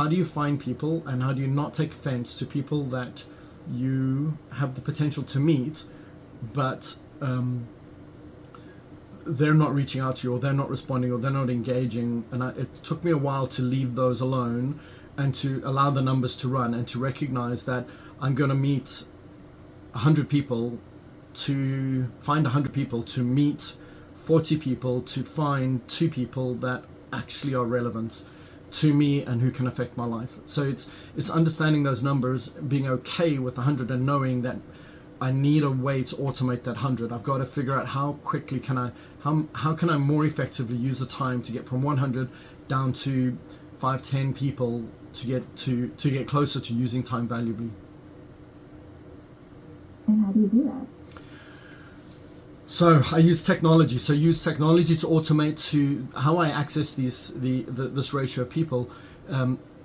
How do you find people, and how do you not take offense to people that you have the potential to meet, but they're not reaching out to you, or they're not responding, or they're not engaging? And it took me a while to leave those alone and to allow the numbers to run, and to recognize that I'm going to meet 100 people, to find 100 people, to meet 40 people, to find 2 people that actually are relevant to me and who can affect my life. So it's understanding those numbers, being okay with 100, and knowing that I need a way to automate that 100. I've got to figure out how quickly can how can I more effectively use the time to get from 100 down to 5-10 people, to get closer to using time valuably. And how do you do that? So I use technology. So use technology to automate. To how I access this ratio of people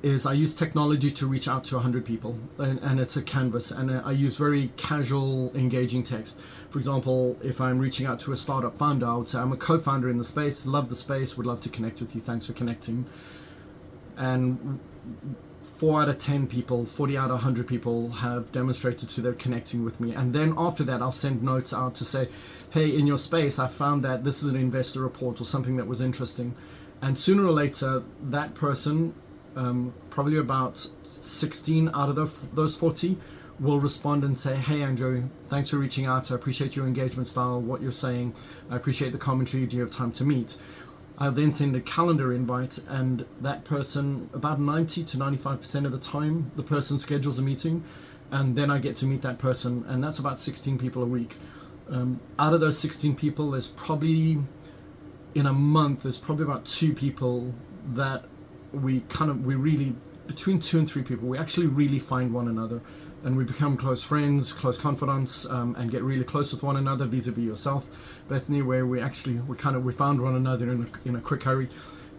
is I use technology to reach out to 100 people, and it's a canvas, and I use very casual, engaging text. For example, if I'm reaching out to a startup founder, I would say, I'm a co-founder in the space, love the space, would love to connect with you, thanks for connecting. And 4 out of 10 people, 40 out of 100 people have demonstrated to their connecting with me. And then after that, I'll send notes out to say, hey, in your space, I found that this is an investor report or something that was interesting. And sooner or later, that person, probably about 16 out of those 40, will respond and say, hey, Andrew, thanks for reaching out. I appreciate your engagement style, what you're saying. I appreciate the commentary. Do you have time to meet? I'll then send a calendar invite, and that person, about 90 to 95% of the time, the person schedules a meeting, and then I get to meet that person, and that's about 16 people a week. Out of those 16 people, there's probably, in a month, there's probably about 2 people that we really, between 2 and 3 people, we actually really find one another, and we become close friends, close confidants, and get really close with one another, vis-a-vis yourself, Bethany, where we found one another in a quick hurry.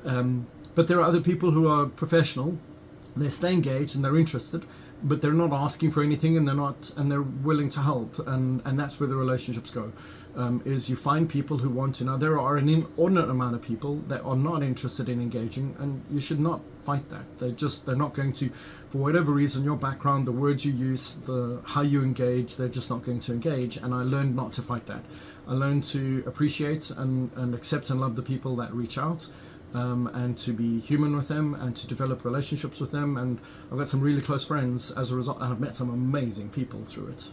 But there are other people who are professional. They stay engaged and they're interested, but they're not asking for anything, and they're willing to help, and that's where the relationships go. Is you find people who want to. Now, there are an inordinate amount of people that are not interested in engaging, and you should not fight that. They're not going to, for whatever reason, your background, the words you use, how you engage, they're just not going to engage. And I learned not to fight that. I learned to appreciate and accept and love the people that reach out, and to be human with them, and to develop relationships with them. And I've got some really close friends as a result, and I've met some amazing people through it.